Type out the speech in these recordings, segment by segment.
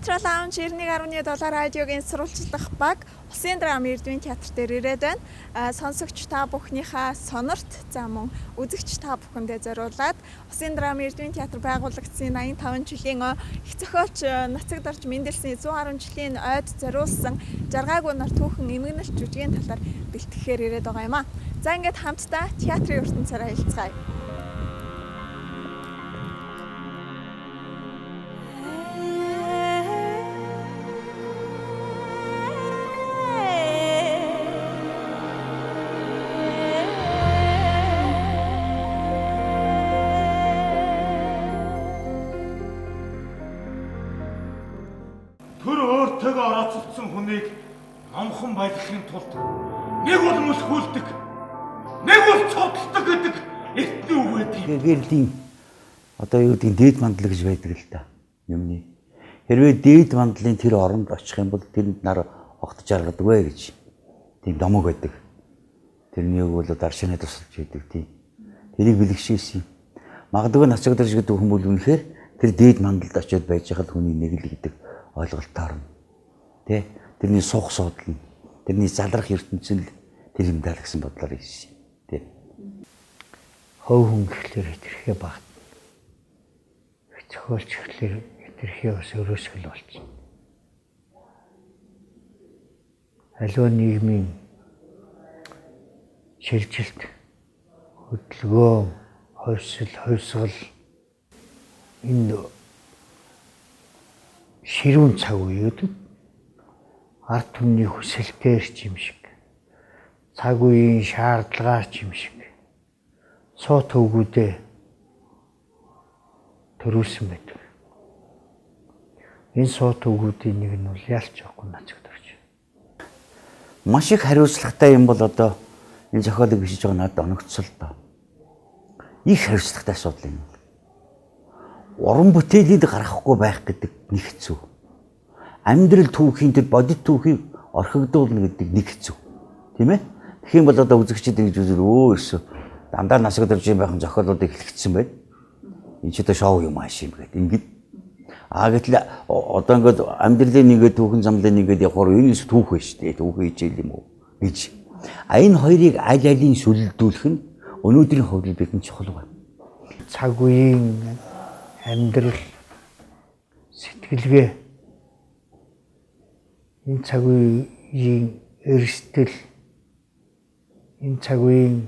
Teatral Lounge 91.7 радиогийн сурвалжлах баг Усын драм Эрдмийн театр дээр ирээд байна. Сонсогч та бүхнийхээ сонорт за мөн үзэгч та бүхэндээ зориулаад Усын драм Эрдмийн театр байгуулагдсан 85 жилийн их зохиолч Нацаг Дарж Мэндэлсэн 110 жилийн ойд зориулсан Жаргаагүй нар түүхэн эмгэнэлт жүжигийн талаар бэлтгэхээр ирээд байгаа юм а. За ингээд хамтдаа театрын ертөнцөөр аялцгаая. Хүнийг номхон байлгахын тулд нэг бол мөлхүүлдэг, нэг бол цогтолдог гэдэг эртний үг байдаг. Гэрлийн одоо юу гэдэг дээд мандлаг гэж байдаг л та юмны. Хэрвээ дээд мандлын тэр оронд очих юм бол тэрэнд нар огт жаргадаг вэ гэж. Тийм домог байдаг. Тэрний үг бол даршааны тусалж байдаг тийм. Тэрийг бэлгшээсэн. Магадгүй Нацаг Дарж гэдэг хүн бол үнэхээр тэр дээд мандалд очиод байж хахад хүний нэг л гэдэг ойлголтоор нь. Тэ тэрний суух суудал нь тэрний залрах ертөнцийн тэр юм даа гэсэн бодлоор ирсэн. Тэ. Хов хүн гэхлээр хэтэрхээ багт. Зохиолч гэхлээр хэтэрхээ бас өрөөсгөл болсон. Аливаа нийгмийн шилжилт хөдөлгөөн хойсгол энэ ширүүн цаг үеуд ард түмний хүсэлтээр ч юм шиг цаг үеийн шаардлагаар ч юм шиг суу төвгүүдээ төрүүлсэн байдаг. Энэ суу төвгүүдийн нэг нь бол ялч явахгүй Нацаг Дарж. Маш их хариуцлагатай юм бол одоо энэ зохиолыг бичиж байгаа надад оногцсон л доо. Их хариуцлагатай асуудал юм. Уран бүтээлийг гаргахгүй байх гэдэг нэг хэцүү. Амьдрал түүхийн тэр бодит түүхийг орхигдуулна гэдэг нэг хэцүү. Тийм ээ? Тэгэх юм бол одоо үзэгчид ингэж үзэл өөсөө дандаа Нацаг Дарж байхын зохиолуудыг хэлчихсэн байна. Энэ ч одоо шоу юм ааш юм гэдэг. Ингээд гэтэл одоо ингээд амьдралын нэгэ түүхэн замлын нэгэд явахаар энэ түүх байна шүү дээ. Түүхэн хичээл юм уу гэж. Энэ хоёрыг аль алийг сүлдүүлэх нь өнөөдрийн хувьд бидэнд чухал байна. Цаг үеийн амьдрал сэтгэлгээ энэ цаг үеийн эрсдэл энэ цаг үеийн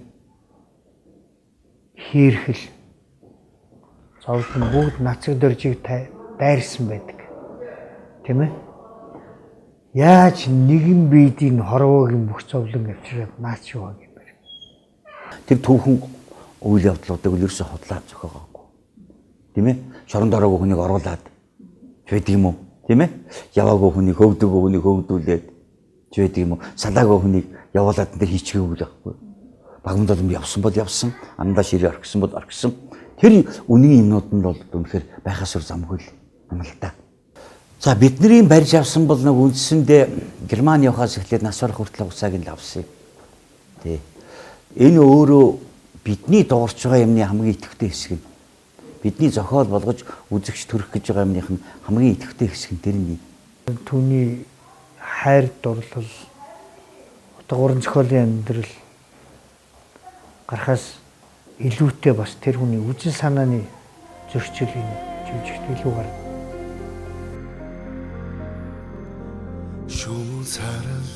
хийрхэл зовлон бүгд Нацаг Даржийг дайрсан байдаг. Тийм ээ? Яаж нэгэн биедийн хорвоогийн бүх зовлон авчираад наач юу юм бэ? Тэр түүхэн үйл явдлуудыг ерөөсө хотлоод зохиогоогүй. Тийм ээ? Шоронд ороогүй хүнийг оруулаад байдаг юм уу? Тийм ээ? Яваагүй хүнийг хөвдөгөө хүнийг хөвдүүлээд байдаг юм уу? Салаагүй хүнийг явуулаад энэ хийчихээгүй байхгүй. Багмд бол явсан бол явсан, андаа ширээ орхисон бол орхисон. Тэр үнийн юмнууд нь бол үнэхээр байхаас өөр замгүй юм л та. За бидний барьж авсан бол нэг үндсэндээ Германы явахаас эхлээд нас барах хүртэл уцааг нь авсан. Тий. Энэ өөрөө бидний дуурч байгаа юмны хамгийн идэвхтэй хэсэг нь. Бидний зохиол болгож үзэгч төрөх гэж байгаа юмных нь хамгийн идэвхтэй хэсэг нь тэр нь. Түүний хайр дурлал утгуурын зохиолын амьдрал гарахаас илүүтэй бас тэр хүний үжин санааны зөрчилийн жүжигт илүү гарна. Шумын сарал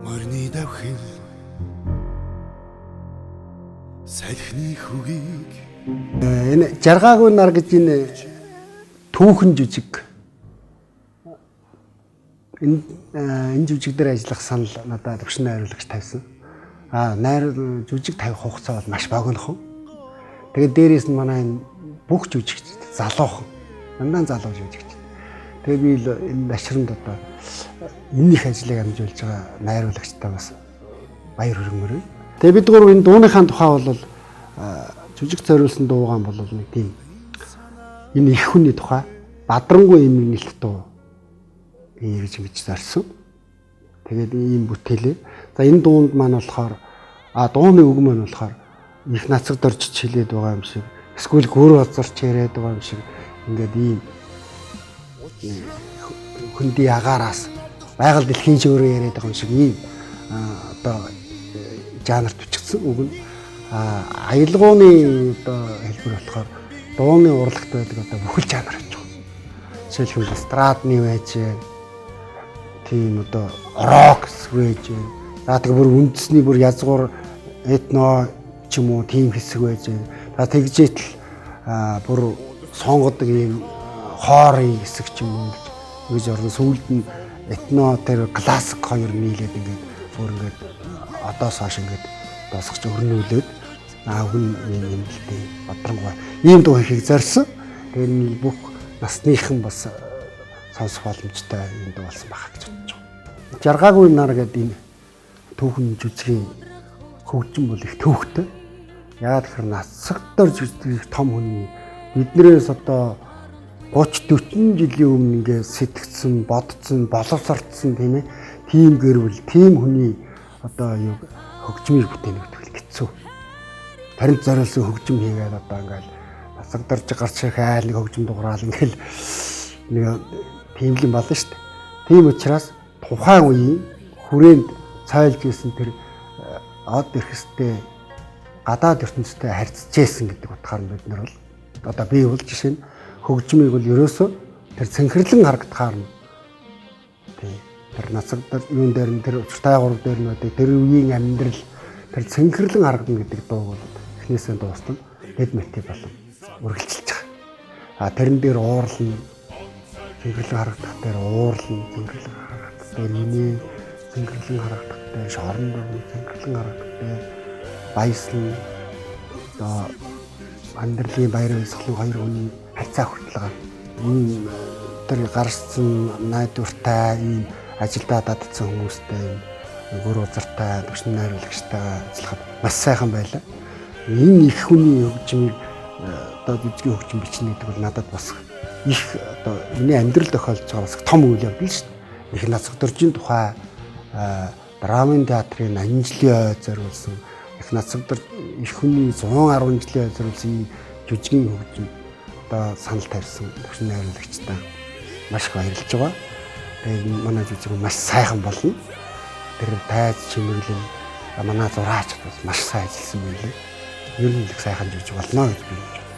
мөрний давхил салхины хүгийг энэ Жаргаагүй нар гэж энэ түүхэн жүжиг энэ жүжиг дээр ажиллах санал надад төвшин найруулагч тавьсан. Жүжиг тавих хугацаа бол маш богинохон. Тэгээд дээрээс нь манай энэ бүх жүжигч залуухан дандаа залуу жүжигч. Тэгээд би л энэ нашранд одоо энэ их ажлыг амжуулж байгаа найруулагчтай бас баяр хүргэмээр байна. Тэгээд бид гурав энэ дууныхаа тухай бол жүжиг зориулсан дуугаан бол нэг тийм энэ их хүний тухай бадрангуй эмгэнэлт дуу ингэж зорьсон. Тэгээд ийм бүтээлээ. За энэ дуунд маань болохоор дууны үг маань болохоор их Нацаг Дарж хэлээд байгаа юм шиг, эсвэл гөр газарч яриад байгаа юм шиг ингээд ийм хүндий агаараас байгаль дэлхийн шөөрөө яриад байгаа юм шиг ийм одоо жанр төчгсөн үг нь аялгауны одоо хэлбэр болохоор дууны урлагт байдаг одоо бүхэл жанр гэж байна. Жишээлбэл эстрадны байж тийм одоо рок гэж байна. За тэгээ бүр үндэсний бүр язгуур этно ч юм уу тийм хэсэг байж байна. За тэгжээтэл бүр сонгодог ийм хоорын хэсэг ч юм уу гэж орно. Сүүлд нь этно тэр классик хоёр нийлээд ингээд бүр ингээд одоос хойш ингээд босгож өрнүүлээд хүн юм л дээ бодрангой ийм дуу хийхийг зорьсон. Тэгээд бүх насныхан бас сонсох боломжтой юм дуу болсон байх гэж бодож байна. Жаргаагүй нар гэдэг энэ түүхэн жүжигийн хөгжим бол их төвхтэй. Яагаад гэхээр насагтар жүжиг том хүний биднээс одоо 30-40 жилийн өмнө ингээд сэтгцсэн, бодцсон, боловсрдсан тийм ээ. Тийм гэрвэл, тийм хүний одоо юу хөгжмийг бүтээнэ гэдэг л хэцүү. Таринт зориулсан хөгжим хийгээд одоо ингээд насагдарж гарч ирэх айл нэг хөгжим дуграал ингээд нэг тийм л юм болно шүү дээ. Тийм учраас тухайн үеийн хүрээнд цайлж ирсэн тэр од эрхэстэй гадаад ертөнцтэй харьцажсэн гэдэг утгаар бид нар бол одоо би бол жишээ нь хөгжмийг бол ерөөсөө тэр цэнхэрлэн харагдахаар нь тий тэр насагдар юун дээр нь тэр учиртай гурав дээр нь байдаг тэр үеийн амьдрал тэр цэнхэрлэн харагдана гэдэг дууг бол эхнээсээ дуустал дэд мэтий болон үргэлжилж байгаа. Тэрэн дээр уурлна цэнхэрлэн харагдах дээр уурлна цэнхэрлэн харагдах дээр инээ цэнхэрлэн харагдах дээр шорон дөрөв цэнхэрлэн харагдах дээр баяслна одоо амьдралын баяр баясгалан хоёр хүний харьцаа хүртэл энэ тэр гарсан найдвартай ийм ажилдаа дадсан хүмүүстэй гөр узартай төвшин найруулагчтайгаа ажиллахад маш сайхан байлаа. Энэ их хүний хөгжмийг одоо жүжигийн хөгжим бичнэ гэдэг бол надад бас их одоо миний амьдрал тохиолдож байгаа бас том үйл явдал шүү дээ. Их насгдоржийн тухай драмын театрын Анжлийн ой зориулсан их насгдор их хүний 110 жилийн ой зориулсан ийм жүжигийн хөгжим одоо санал тавьсан төвшин найруулагчтай маш их баярлж байгаа. Тэгээд манай жүжиг маш сайхан болно. Тэр тайз чимэглэл манай зураач бас маш сайн ажилласан байлээ. Ер нь их сайхан жүжиг болно гэж би бодож байна.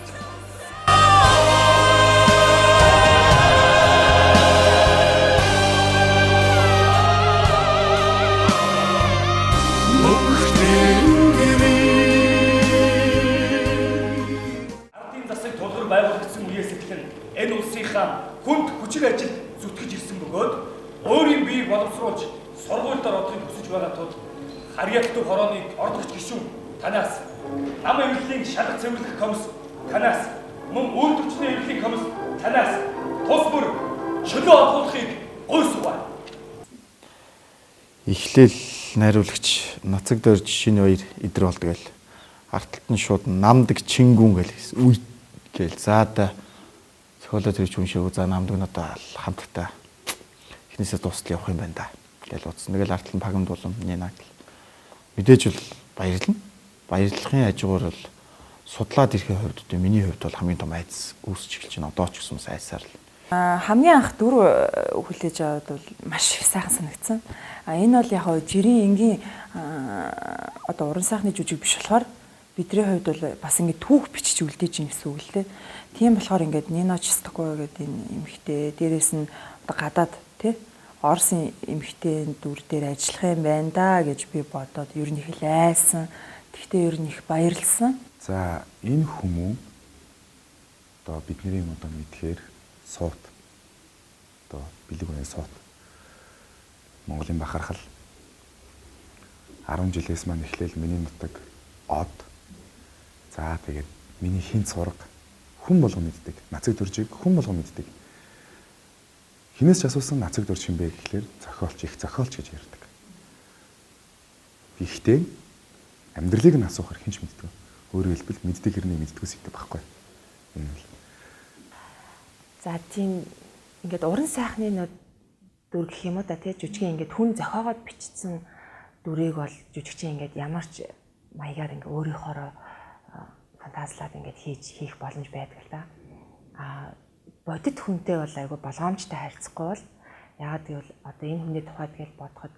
Байгуулагдсан үеэс эхлэн энэ улсынхаа хүнд хүчээр ажил зүтгэж ирсэн бөгөөд өөрийн биеийг боловсруулж сургуульд ороодыг хүсэж байгаа тул харьяалтын хорооны ордогч гишүүн танаас нам эвлэлийн шалга цэвэрлэх комисс танаас мөн үйлдвэрчний эвлэлийн комисс танаас тус бүр чөлөө олгуулахыг гуйсуваа. Эхлээл найруулагч Нацагдор жишээний хоёр идэр болдог гэл арталт нь шууд намдаг чингүүн гэл үе гээл заада цохолоо тэрч уншаагүй за намдаг надаа хамттай эхнээсээ дуустал явах юм байна да гэл утсан. Тэгэл артал нь пагамд болон нянаг мэдээж бол баярлна. Баярлахын хажуугаар бол судлаад ирэхин хувьд одоо миний хувьд бол хамгийн том айдас үүсч эхэлж байна. Одоо ч гэсэн айсаар л. Хамгийн анх дүр хүлээж аваад бол маш их сайхан санагдсан. Энэ бол яг жирийн энгийн одоо уран сайхны жүжиг биш болохоор бидний хувьд бол бас ингэ түүх бичиж үлдээж ийн гэсэн үг л дээ. Тийм болохоор ингээд Нино Чистокова гэдэг энэ эмэгтэй дээрээс нь одоо гадаад тий Орсын эмэгтэй дүр дээр ажиллах юм байна да гэж би бодоод ер нь их л айсан. Тэгтээ ер нь их баярлсан. За энэ хүмүүс одоо бидний одоо мэдхээр суут одоо бэлэг үнэ суут Монголын бахархал 10 жилээс маань эхлээл миний нутаг од за тэгээд миний хин сураг хүн болго мэддэг нацаг дөржиг хүн болго мэддэг хинээс ч асуусан нацаг дөрж юм бэ гэхлээр зохиолч их зохиолч гэж ярьдаг. Гэхдээ амьдралыг нь асуухаар хинч мэддэг. Өөрөөр хэлбэл мэддэг хэрний мэддгээс идэг байхгүй. Энэ л. За тийм ингээд уран сайхны дүр гэх юм уу да тий жүжигийн ингээд хүн зохиогоод бичсэн дүрийг бол жүжигчин ингээд ямар ч маягаар ингээд өөрийнхоороо фантазлаад ингээд хийх боломж байдаг л да. бодит хүнтэй бол айгүй болгоомжтой харьцахгүй бол яагаад гэвэл одоо энэ хүний тухайд гэж бодоход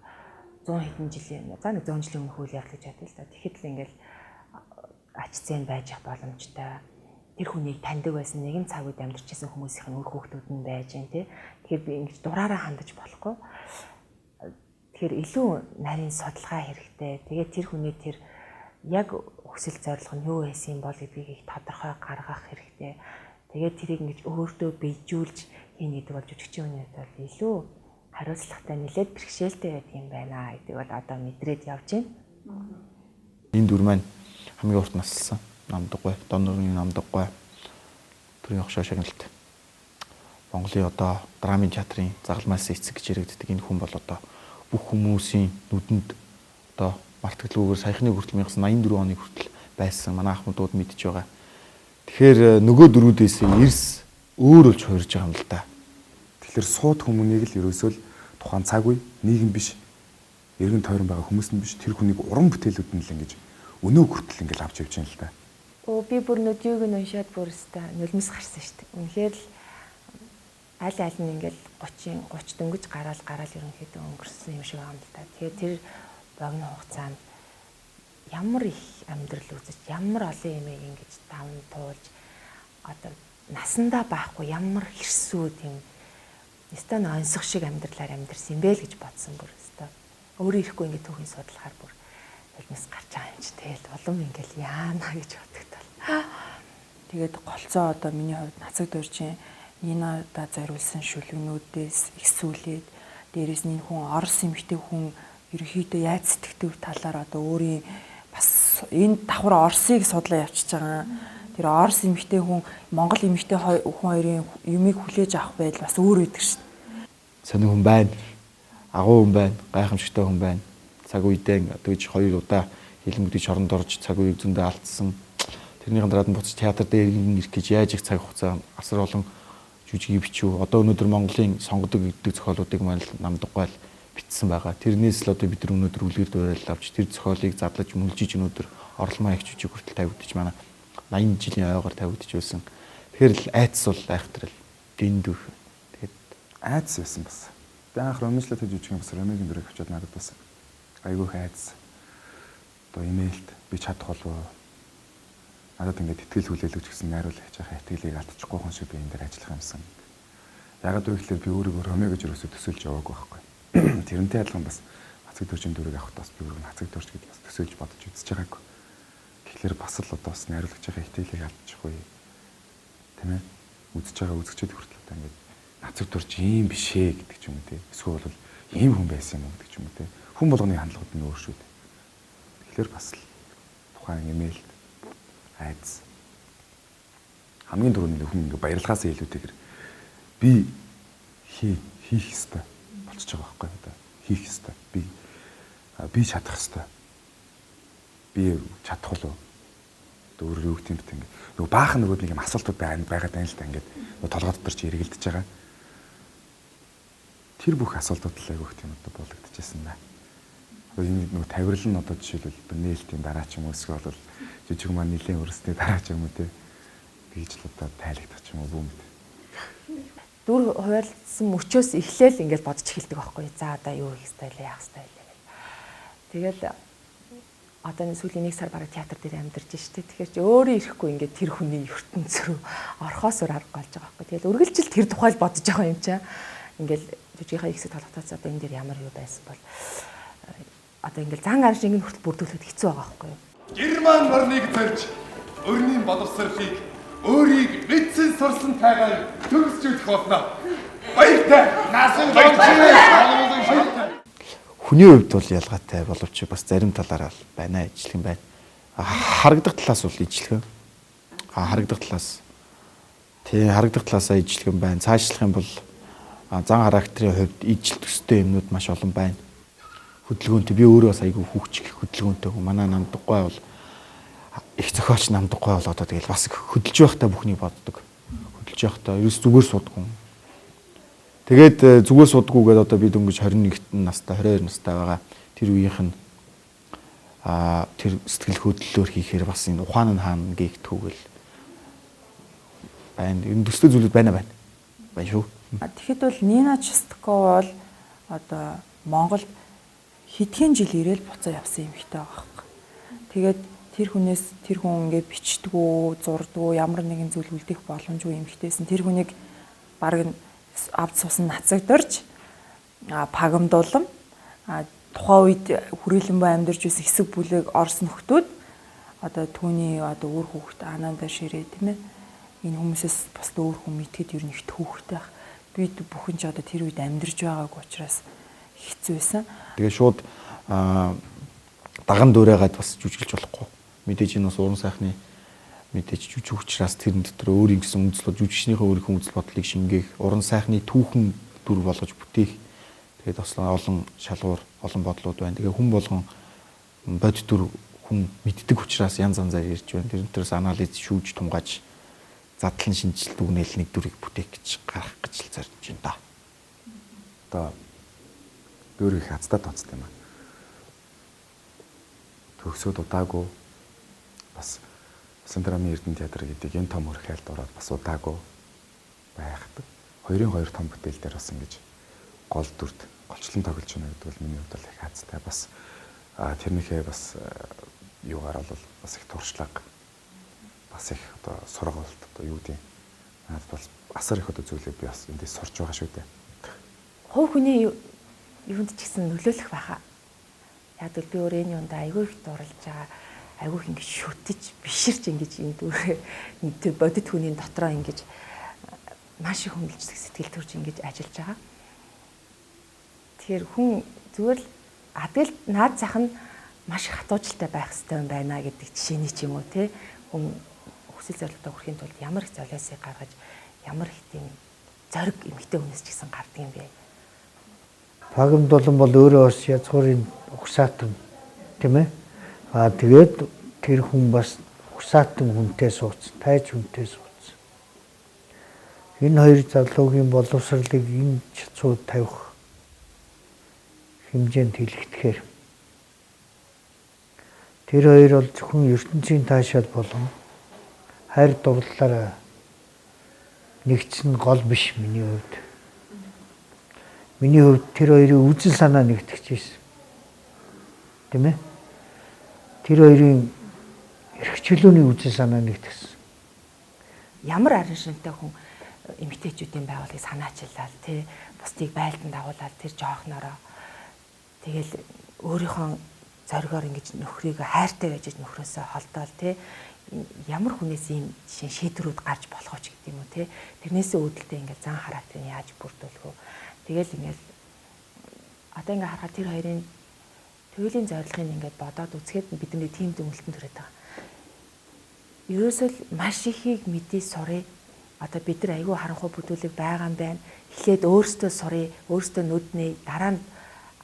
100 хэдэн жилийн за нэг 100 жилийн өмнөх үйл явдал гэж бодъё л да. Тэгэхэд л ингээл ач зээн байж ах боломжтой. Тэр хүнийг таньдаг байсан нэгэн цаг үед амьдарч байсан хүмүүсийн үр хүүхдүүд нь байж гэн тий. Тэгэхээр би ингэж дураараа хандаж болохгүй. Тэгэхээр илүү нарийн судалгаа хэрэгтэй. Тэгээд тэр хүний тэр яг хүсэл зорилго нь юу байсан бол гэдгийг их тодорхой гаргах хэрэгтэй. Тэгээд тэрийг ингэж өөртөө бийжүүлж хийнэ гэдэг бол жүжигчийн үнэт бол илүү хариуцлагатай нэлээд бэрхшээлтэй байдаг юм байна гэдэг бол одоо мэдрээд явж байна. Энэ дүр маань хамгийн урт наслсан намдаггүй, донорын намдаггүй төрийн огшоо шагналт. Монголын одоо драмын театрын загалмаас эцэг гэж яригддаг энэ хүн бол одоо бүх хүмүүсийн нүдэнд одоо мартагдлгүйгээр саяхны хүртэл 1984 оны хүртэл байсан манай ахмадууд мэдж байгаа. Тэгэхээр нөгөө дөрүүдээс эрс өөр болж хуурж байгаа юм л да. Тэгэхээр сууд хүмүүнийг л ерөөсөө л тухайн цаг үе нийгэм биш эргэн тойрон байгаа хүмүүс нь биш тэр хүнийг уран бүтээлүүд нь л ингэж өнөө хүртэл ингэж авч явж байна л да. Би бүр нүдийг нь уншаад бүрстэ нулимс гарсан шүү дээ. Үнэхээр л аль нь ингээл 30 дөнгөж гараал ерөнхийдөө өнгөрсөн юм шиг байгаа юм л да. Тэгэхээр тэр богино хугацаанд ямар их амьдрал үзэж ямар олон юм ингэж давн туулж одоо насандаа байхгүй ямар хэрсүүд юм өстөн онцох шиг амьдралаар амьдэрсэн юм бэ л гэж бодсон бүр өстөө. Өөрөө ирэхгүй ингэ түүхийн судалгаар бүр нулимс гарч байгаа юм чи тэгэл улам ингээл яана гэж бодогдол. Тэгээд голцоо одоо миний хувьд нацаг дөржийн Нинада зориулсан шүлгнүүдээс ихсүүлээд дээрээс нь хүн Орос эмэгтэй хүн ерөнхийдөө яаж сэтгэдэг талаар одоо өөрийн бас энэ давхар Оросыг судлаа явчихж байгаа. Тэр Орос эмэгтэй хүн Монгол эмэгтэй хүн хоёрын юмыг хүлээж авах байдал бас өөр үүдэг шүү дээ. Сонин хүн байна. Агуу хүн байна. Гайхамшигтай хүн байна. Цаг үедээ одоо гэж 2 удаа хилэнгүүдийн шоронд орж цаг үеийг зөндөө алдсан. Тэрнийхэн дараад нь буцаж театр дээр ирэх гэж яаж их цаг хугацаа асар олон жүжиг бичв. Одоо өнөөдөр Монголын сонгодог гэдэг зохиолуудыг маань намдаггүй л бичсэн байгаа. Тэрнээс л одоо бид нар өнөөдөр үлгэр дуурайл авч тэр зохиолыг задлаж мүлжиж өнөөдөр орломоо их жүжиг хүртэл тавигдчих манай 80 жилийн ойгоор тавигдчих байсан. Тэгэхээр л айцс бол айхтрал дэндүү. Тэгээд Айдас байсан бас. Би анх ромжлоод жүжиг юм бас ромигийн дүрийг авчаад надад бас айгүй их айдас. Одоо имэйлд би чадах болов надад ингээд итгэл хүлээлгэж гэсэн найруулагч байгаа итгэлийг алдчихгүй хүн шиг би энэ дээр ажиллах юмсан. Ягаад вэ гэхээр би өөрийгөө ромео гэж юусоо төсөөлж яваагүй байхгүй. Тэрнтэй адилхан бас нацаг дөржин дүрийг авах тас би өөрөө нацаг дөрж гэж бас төсөөлж бодож үзэж байгаагүй. Тэгэхээр бас л одоо бас найруулагч байгаа итгэлийг алдчихгүй. Тэ мэ? Үзэж байгаа үзэгчд хүртэл одоо ингээд нацаг дөрж ийм биш ээ гэдэг ч юм уу те. Эсвэл бол ийм хүн байсан юм уу гэдэг ч юм уу те. Хүн болгоны хандлагууд нь өөр шүү дээ. Тэгэхээр бас л тухайн имэйлд айдас хамгийн түрүүний хүн ингээ баярлахаас илүүтэйгэр би хийх ёстой болчихж байгаа байхгүй одоо хийх ёстой би чадах ёстой би чадах болов өөр юу гэх юм бэ ингээ нөгөө баахан нөгөө нэг юм асуултууд байгаад байна л да ингээд нөгөө толгой дотор чи эргэлдэж байгаа тэр бүх асуултууд л айгүйх тийм одоо буулгагдчихсан байна. Одоо энэ нөгөө тавирал нь одоо жишээлбэл нээлтийн дараа ч юм уу эсвэл бол жижиг маань нэлийн өрсөний дараа ч юм уу тэгж л одоо тайлагдах юм уу бүү мэд. Дүр хуваалцсан мөчөөс эхлээл ингээд бодож эхэлдэг байхгүй. За одоо юу хийх стайл яах стайл гэх. Тэгээд одоо энэ сүүлийн 1 сар бараг театр дээр амьдарч штэ. Тэгэхээр чи өөрөө ирэхгүй ингээд тэр хүний ертөнц рүү орхоос өөр арга болж байгаа байхгүй. Тэгээд үргэлжил тэр тухайл бодож байгаа юм чаа. Ингээд жүжигийнхаа ихсэг толготоос одоо энэ дээр ямар юу байсан бол одоо ингээд зан гарш ингэ хүртэл бүрдүүлэхэд хэцүү байгаа байхгүй юу? Герман морныг зорж өрнийн боловсролыг өөрийг мэдсэн сурсан тайгаар төгсжүүлэх болно. Баяртай. Насан хүний хувьд бол ялгаатай боловч бас зарим талаараа байна ижлэх юм байна. Харагдах талаас бол ижлэх. Харагдах талаас харагдах талаасаа ижлэх юм байна. Цаашлах юм бол зан характерын хувьд ижил төстэй юмнууд маш олон байна. Хөдөлгөөнтэй би өөрөө бас айгүй хүүхчих хөдөлгөөнтэй хүн. Манай намдаггүй бол их зохиолч намдаггүй бол одоо тэгэл бас хөдөлж байхдаа бүхнийг боддог. Хөдөлж байхдаа ерөөс зүгээр судгүй. Тэгээд зүгээр судгүйгээд одоо би дөнгөж 21 настай 22 настай байгаа. Тэр үеийнх нь тэр сэтгэл хөдлөлөөр хийхээр бас энэ ухаан нь хаана гээгдэхүүгэл байна. Энэ төстэй зүйлүүд байна. байна шүү. Тэгэхэд бол Нина Честкова бол одоо Монголд хэдхэн жил ирээл буцаа явсан эмэгтэй байгаа хэрэг. Тэгээд тэр хүн ингээд бичдэггүй, зурдаггүй, ямар нэгэн зүйл үлдэх боломжгүй эмэгтэйсэн. Тэр хүнийг бараг авд сусан нацагдорж пагамдуулам тухайн үед хүрээлэн бай амьдарч байсан хэсэг бүлэг Орос нөхдүүд одоо түүний одоо өөр хүүхэд анаанда ширээ тийм ээ энэ хүмүүсээс бас өөр хүн мэдхэд ер нь их түүхтэй байх. Бид бүхэн ч одоо тэр үед амьдарч байгааг учраас хэцүү байсан. Тэгээ шууд даган дуурайгаад бас жүжиглэж болохгүй. Мэдээж энэ бас уран сайхны мэдээж жүжиг учраас тэрэн дотор өөрийн гэсэн үзэл бод жүжигчнийхээ өөрийнхөө үзэл бодлыг шингээх, уран сайхны түүхэн дүр болгож бүтээх. Тэгээд бас олон шалгуур, олон бодлууд байна. Тэгээ хүн болгон бодит дүр хүн мэддэг учраас янз янзаар ярьж байна. Тэрнээс анализ шүүж тунгааж задлан шинжилт дүгнээл нэг дүрийг бүтээх гэж гарах гэж л зорж байна да. Одоо дөр их хацтай тооцсон юм аа. Төгсөөд удаагүй бас Улсын драмын Эрдэнэ театр гэдэг энэ том хөрхайлд ороод бас удаагүй байхдаг. 2-2 том бүтээл дээр бас ингэж гол дүрд голчлон тоглож байна гэдэг бол миний хувьд их хацтай. Бас тэрнийхээ бас юугаар бол бас их туршлага бас их одоо сургалт одоо юу гэдэг надад бол асар их одоо зүйлээ би бас эндээс сурч байгаа шүү дээ. Хувь хүний юунд ч гэсэн нөлөөлөх байхаа. Яг л би өөрөө энэ юунд айгүй их дурлж байгаа. Айгүй их ингэж шүтэж, биширч ингэж энэ дүүрээ тэр бодит хүний дотроо ингэж маш их хүндэлжлэх сэтгэл төрж ингэж ажиллаж байгаа. Тэгэхээр хүн зүгээр л адил наад зах нь маш их хатуужилтай байх хэрэгтэй юм байна гэдэг жишээний ч юм уу те хүн хүсэл зорилготой хүрэхийн тулд ямар их золиосыг гаргаж ямар их тийм зориг эмгтэй хүнээс ч гэсэн гардаг юм бэ. Пагамдуулан бол өөрөө бас язгуурын угсаатан тийм ээ. Тэгээд тэр хүн бас угсаатан хүнтэй сууц, тайж хүнтэй сууц. Энэ хоёр залуугийн боловсролыг энэ чацууд тавих хэмжээнд хэлэгдэхээр тэр хоёр бол зөвхөн ертөнцийн таашаал болон хайр дурлалаараа нэгдсэн гол биш миний хувьд. Миний хувьд тэр хоёрын үзэл санаа нэгтгэж ирсэн. Тийм ээ? Тэр хоёрын эрхчлөөний үзэл санаа нэгтгэсэн. Ямар арын шимтэй хүн эмэгтэйчүүдийн байгууллагыг санаачилаад тий бусдыг байлдан дагуулаад тэр жоохнороо тэгэл өөрийнхөө зоригоор ингэж нөхрийг хайртай байж нөхрөөсөө холдоол тий ямар хүнээс ийм шийдвэрүүд гарч болох ч гэдэг юм уу тий тэрнээсээ үүдэлтэй ингээд зан характерыг яаж бүрдүүлэх вэ? Тэгэл ингээд одоо ингээд харахад тэр хоёрын туйлын зорилгыг ингээд бодоод үзэхэд бидний тийм дүнэлтэн төрөд байгаа. Ерөөсөө л маш ихийг мэдээ сурыг одоо бид нар айгүй харанхуй бүдүүлэг байгаа юм байна. Эхлээд өөрсдөө сурыг, өөрсдөө нүднээ дараа нь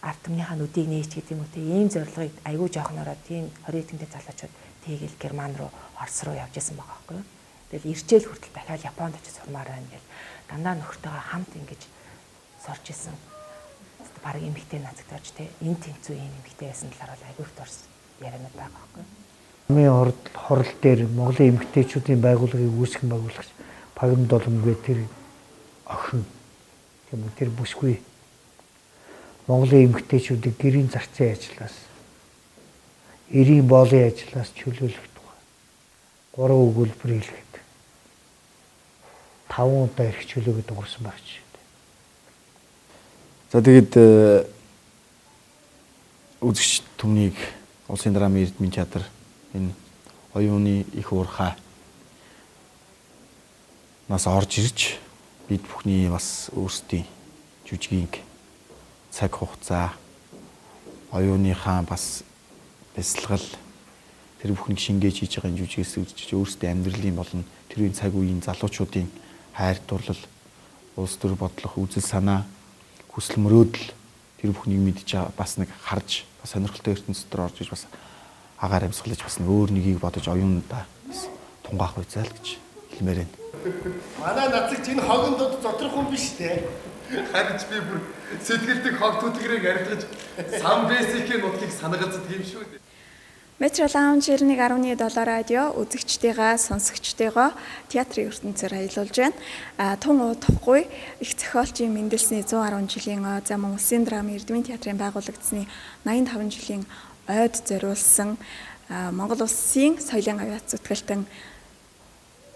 ард түмнийхээ нүдийг нээч гэдэг юм уу те ийм зорилгыг айгүй жоохнороо тийм 20 тэмдэг залуучууд тэгээл Герман руу, Орос руу явж исэн байгаа байхгүй юу. Тэгэл ирчээл хүртэл дахиад Японд очиж сурмаар байна гэл дандаа нөхөртөөгөө хамт ингэж сурч исэн. Бараг эмэгтэй нацагдаж те энэ тэнцүү ийм эмэгтэй байсан талаар бол айгүй их дурс яриануд байгаа байхгүй юу. Хамгийн хорол дээр Монголын эмэгтэйчүүдийн байгууллагыг үүсгэн байгуулагч Пагамдуулангүй тэр охин тийм үү тэр бүсгүй Монголын эмэгтэйчүүдийг гэрийн зарцын ажлаас эрийн боолын ажлаас чөлөөлөх тухай 3 өгүүлбэр хэлгээд 5 удаа эрх чөлөөгөө дуурсан байх жишээ. За тэгээд үзэгч түмнийг Улсын драмын Эрдэнэ театр энэ оюуны их уурхай нас орж ирж бид бүхний бас өөрсдийн жүжигийн цаг хугацаа оюуныхаа бас бясалгал тэр бүхнийг шингээж хийж байгаа жүжигээс үзэж өөрсдийн амьдралын болон тэрийн цаг үеийн залуучуудын хайр дурлал улс төр бодлого үзэл санаа хүсэл мөрөөдөл тэр бүхнийг мэдж бас нэг харж бас сонирхолтой ертөнцийн дотор орж иж бас агаар амьсгалж бас нэг өөр нэгийг бодож оюунда тунгаах байцаа л гэж хэлмээр байна. Манай нацагч энэ хогондод зодрох хүн биш те. Харин ч би бүр сэтгэлдэг хог түлгэрийг арилгаж сан бэсикийн нутлыг санагацдаг юм шүү дээ. Метро Лаунж 91.7 радио үзэгчдийгаа сонсогчдойгоо театрын ертөнцөөр аялуулж байна. Тун удахгүй их зохиолчийн мэндэлсний 110 жилийн за мөн Улсын драмын Эрдмийн театрын байгуулагдсны 85 жилийн ойд зориулсан Монгол Улсын соёлын авиац зүтгэлтэн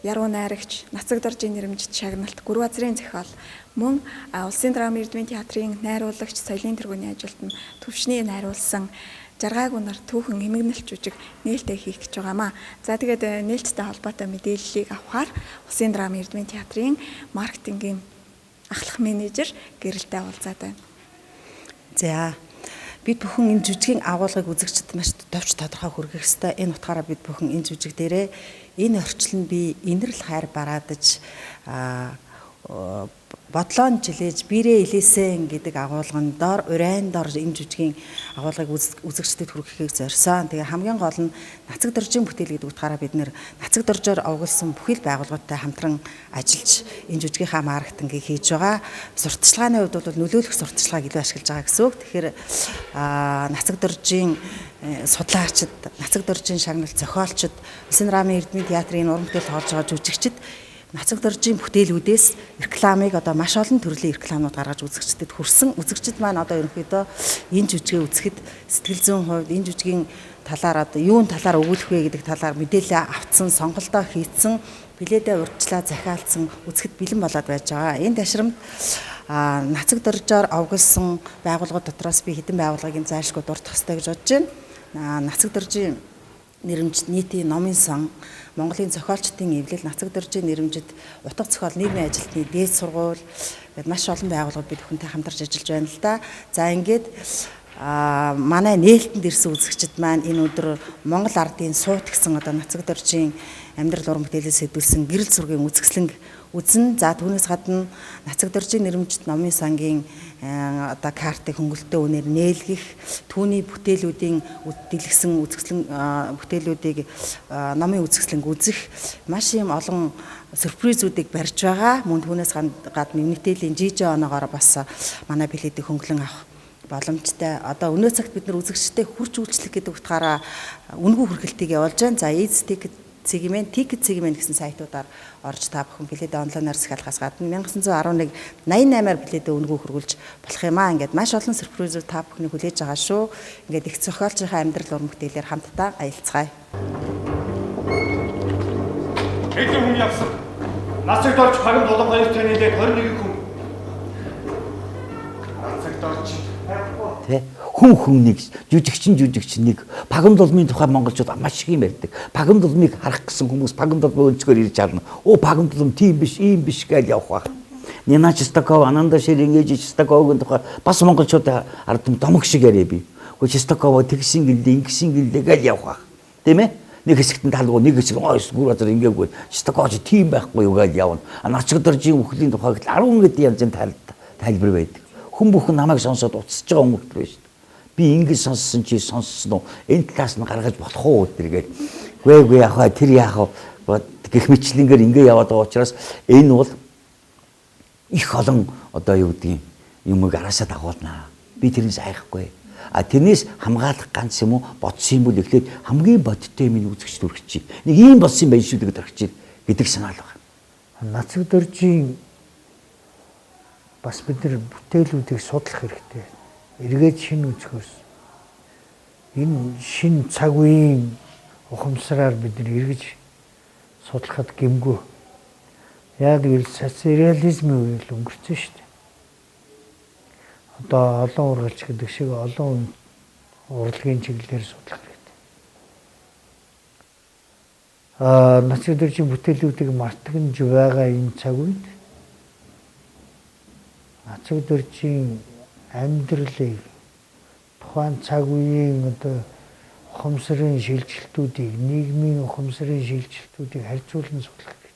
яруу найрагч Нацаг Доржийн нэрмжит шагналт Гүр Базрын зохиол мөн Улсын драмын Эрдмийн театрын найруулагч соёлын тэргүүний ажилтан төвшний найруулсан жаргаагүй нар түүхэн эмгэнэлт жүжиг нээлттэй хийх гэж байгаамаа. За тэгээд нээлттэй холбоотой мэдээллийг авахаар Улсын драмын Эрдмийн театрын маркетингийн ахлах менежер гэрэлтэй уулзаад байна. За бид бүхэн энэ жүжигийн агуулгыг үзэгчдэд маш товч тодорхой хүргэх ёстой. Энэ утгаараа бид бүхэн энэ жүжиг дээрээ энэ орчлон би инэрл хайр бараадаж бодлоон жилээж бирээ илээсэн гэдэг агуулгын дор урайн дор энэ жүжигийн агуулгыг үзэгчдэд хүргэхийг зорьсон. Тэгээ хамгийн гол нь Нацаг Доржийн бүтээл гэдэг утгаараа бид нэр Нацаг Доржоор овгуулсан бүхэл байгууллагуудтай хамтран ажиллаж энэ жүжигийнхаа маркетингийг хийж байгаа. Сурталчилгааны хувьд бол нөлөөлөх сурталчилгааг илүү ашиглаж байгаа гэсэн үг. Тэгэхээр Нацаг Доржийн судлаачид, Нацаг Доржийн шагналт зохиолчид, Улсын драмын Эрдмийн театрын уран бүтээл тоолж байгаа жүжигчид Нацаг Доржийн бүтээлүүдээс рекламыг одоо маш олон төрлийн рекламууд гаргаж үзэгчдэд хүрсэн. Үзэгчид маань одоо ерөнхийдөө энэ жүжигээ үзэхэд сэтгэл зүйн хувьд энэ жүжигийн талаар одоо юун талаар өгүүлэх вэ гэдэг талаар мэдээлэл авцсан, сонголтоо хийцэн, билетээ урьдчилаа захиалсан, үзэхэд бэлэн болоод байж байгаа. Энэ ташрамд Нацаг Доржоор овгуулсан байгууллагууд дотроос би хэдэн байгууллагыг зайлшгүй дурдах хэрэгтэй гэж бодож байна. Нацаг Доржийн нэрмжит нийтийн номын сан, Монголын зохиолчдын эвлэл, Нацаг Доржийн нэрмжит утга зохиол нийгмийн ажилтны дээд сургууль гэдэг маш олон байгууллагууд бид бүхэнтэй хамтарч ажиллаж байна л да. За ингээд манай нээлтэнд ирсэн үзэгчид маань энэ өдөр Монгол ардын суут гэсэн одоо Нацаг Доржийн амьдрал уран бүтээлээс хэдүүлсэн гэрэл зургийн үзэсгэлэнг үзэн. За түүнээс гадна Нацаг Доржийн нэрмжит номын сангийн одоо картыг хөнгөлөлтөө үнээр нээлгэх, түүний бүтээлүүдийн дэлгэсэн үзэсгэлэн бүтээлүүдийг номын үзэсгэлэнг үзэх маш юм олон сюрпризүүдийг барьж байгаа. Мөн түүнээс гадна Unitel-ийн жижиг оноогоор бас манай билетийг хөнгөлөн авах боломжтой. Одоо өнөө цагт бид нар үзэгчтэй хүрч үйлчлэх гэдэг утгаараа үнэгүй хүргэлтийг явуулж байна. За Ticket сегмент гэсэн сайтуудаар орж та бүхэн билетээ онлайнаар захиалахаас гадна 1911 88-аар билетээ үнэгүй хөргүүлж болох юм аа. Ингээд маш олон сюрпризүүд та бүхний хүлээж байгаа шүү. Ингээд их зохиолчийнхаа амьдрал уран бүтээлээр хамтдаа аялцгаая. Хэдэн хүн явсан? Нацаг Дорж Харин Дулангаев танилээд 21 хүн. Нацаг Дорж хүн жүжигчин нэг Багам дулмын тухай монголчууд маш их юм ярьдаг. Багам дулмыг харах гэсэн хүмүүс Багам дулмын өнцгөр ирж харна. Багам дулм тийм биш, ийм биш гэж явах баг. Нина Чистаков, Ананда Шеренгеж Чистаковын тухай бас монголчууд ардам домог шиг яриа би. Чистаков тэгсэн гэлээ, ингэсэн гэлээ гэж явах баг. Тийм ээ? Нэг хэсэгт нь талгүй, нэг хэсэг Гүр Базар ингээггүй. Чистаков тийм байхгүй юу гэж явна. Нацаг Доржийн үхлийн тухай 10 гэдэг янзын тайлбар байдаг. Хүн бүхэн намайг сонсоод уцсаж байгаа хүмүүс биш. Би ингэж сонссон чи сонссон уу? Энэ талаас нь гаргаж болох уу гэдэргээд. Гүй яхаа тэр яах вэ? Гэх мэтлэнгээр ингэ яваад байгаа учраас энэ бол их олон одоо юу гэдгийг юмыг араасаа дагуулнаа. Би тэрнээс айхгүй. Тэрнээс хамгаалах ганц юм уу? Бодсон юм бол эхлээд хамгийн бодиттой юм үзэгч төрөгч. Нэг ийм болсон юм байна шүү гэдэг төрөгч гэдэг санаал байна. Нацаг Доржийн бас бид нар бүтээлүүдийг судлах хэрэгтэй. Эргээд шинэ үзэхөөс энэ шинэ цаг үеийн ухамсараар бид нар эргэж судлахад гэмгүй. Яг л социализмын үеийг өнгөрсөн шүү дээ. Одоо олон ургалч гэдэг шиг олон урлагийн чиглэлээр судлах хэрэгтэй. Нацаг Доржийн бүтээлүүдийг мартагнаж байгаа энэ цаг үед Нацаг Доржийн амьдралыг тухайн цаг үеийн одоо ухамсарын шилжилтүүдийг, нийгмийн ухамсарын шилжилтүүдийг харьцуулан судлах хэрэгтэй.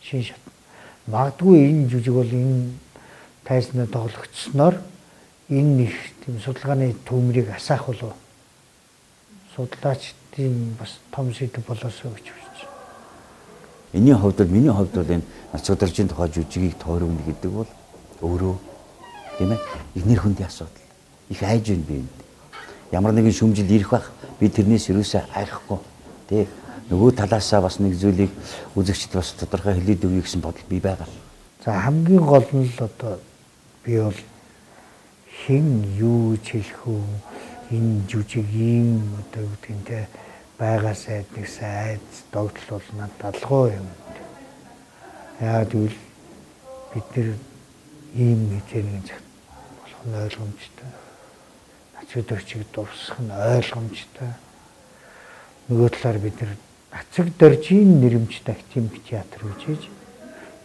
Шин шат. Магадгүй энэ жүжиг бол энэ тайзнаа тоглогдсноор энэ их тийм судалгааны төмрийг асаах болов судлаачдын бас том сэдв болоосоо гэж бодож байна. Миний хувьд бол энэ Нацаг Доржийн тухай жүжигийг тойрогно гэдэг бол өөрөө тийм ээ их нэр хүндийн асуудал их айж байна би. Ямар нэгэн шүмжил ирэх бах Би тэрнээс юусаа айхгүй. Тэ нөгөө талаасаа бас нэг зүйлийг үзэгчд бас тодорхой хэлээд өгье гэсэн бодол би байгаа. За хамгийн гол нь л одоо би бол хэн юу хэлэх үү энэ жүжигийн одоо үгдэнтэй байгаа сайд нэг сайд догтлол бол надад алгуу юм. Яагаад гэвэл бид нэр ийм мэдээний цаг болох нь ойлгомжтой. Нацаг дөржиг дурсах нь ойлгомжтой. Нөгөө талаар бид нэр нацаг дөржийн нэрэмж тактик театр үжиж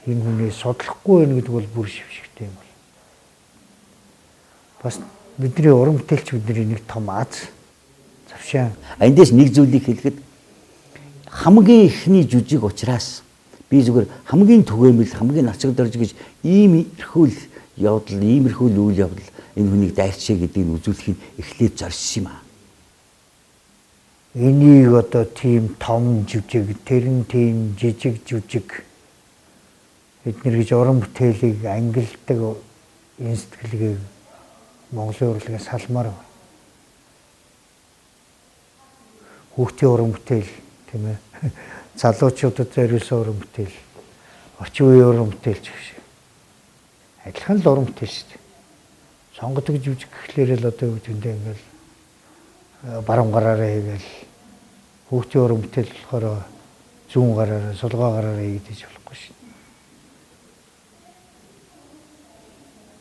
энэ хүнийг судлахгүй байх гэдэг бол бүр шившигтэй юм бол. Бас бидний уран бүтээлч бидний нэг том аз завшаан. Эндээс нэг зүйлийг хэлэхэд хамгийн ихний жүжиг учраас би зүгээр хамгийн түгээмэл хамгийн нацаг дөрж гэж иймэрхүү явдал, иймэрхүү үйл явдал энэ хүнийг дайрчээ гэдгийг үзүүлэхийг эхлээд зорьсон юм аа. Энийг одоо тийм том жүжиг, тэр нь тийм жижиг жүжиг бид нэр гэж уран бүтээлийг ангилдаг энэ сэтгэлгээ Монголын урлагаас салмаар байна. Хүүхдийн уран бүтээл тийм ээ. Залуучуудад зориулсан уран бүтээл, орчин үеийн уран бүтээлч гэх шиг. Адилхан л уран бүтээл шүү дээ. Сонгодог жүжиг гэхлээр л одоо юу гэндээ ингээл баруун гараараа хийгээл хүүхдийн уран бүтээл болохоор зүүн гараараа, сулгаа гараараа хийгдэж болохгүй шүү.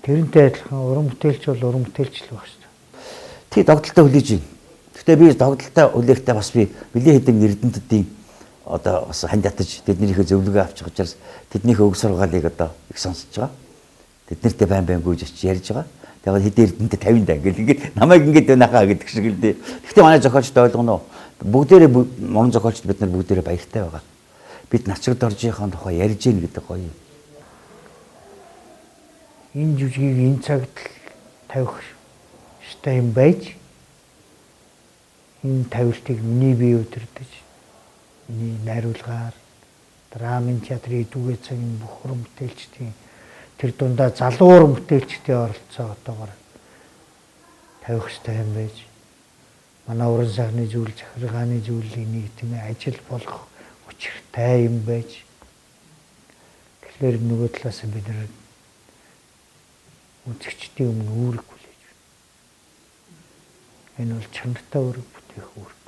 Тэрнтэй адилхан уран бүтээлч бол уран бүтээлч л байх шүү. Тий догдолтой хүлээж байна. Гэхдээ би догдолтой үлээхтэй бас би нэлээд хэдэн эрдэмтдийн одоо бас хандятаж тэднийхээ зөвлөгөө авч байгаа учраас тэднийхээ өг сургаалыг одоо их сонсож байгаа. Тэднэртэй байн гүйж очиж ярьж байгаа. Тэгээд хэдэн эрдэмтэд 50 даа ингээд намайг ингээд байнахаа гэдэг шиг л дээ. Гэхдээ манай зохиолчд ойлгоно. Бүгдээрээ уран зохиолчд бид нар бүгдээрээ баяртай байгаа. Бид нацаг доржийнхаа тухай ярьж гин гэдэг гоё. Энэ жүжигийг энэ цагт тавих ёстой юм байж энэ тавилтыг миний бие өдөрдөж миний найруулгаар драмын театрын дүүгээ цагийн бүх уран бүтээлчдийн тэр дундаа залуу уран бүтээлчдийн оролцоо одоогоор тавих ёстой юм байж манай уран сайхны зүйл захиргааны зүйлийг нэг тийм ажил болгох учиртай юм байж тэгэхээр нөгөө талаас бид нар үзэгчдийн өмнө үүрэг хүлээж байна. Энэ бол чанартай үүрэг бүтээх үүрэг.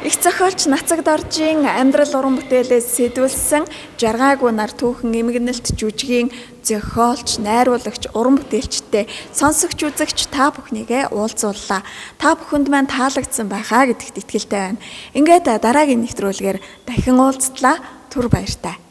Их зохиолч Нацаг Доржийн амьдрал уран бүтээлээс сэдвүүлсэн жаргаагүй нар түүхэн эмгэнэлт жүжигийн зохиолч, найруулагч, уран бүтээлчтэй сонсогч үзэгч та бүхнийгээ уулзууллаа. Та бүхэнд маань таалагдсан байхаа гэдэгт итгэлтэй байна. Ингээд дараагийн нэвтрүүлгээр дахин уулзтлаа. Түр баяртай.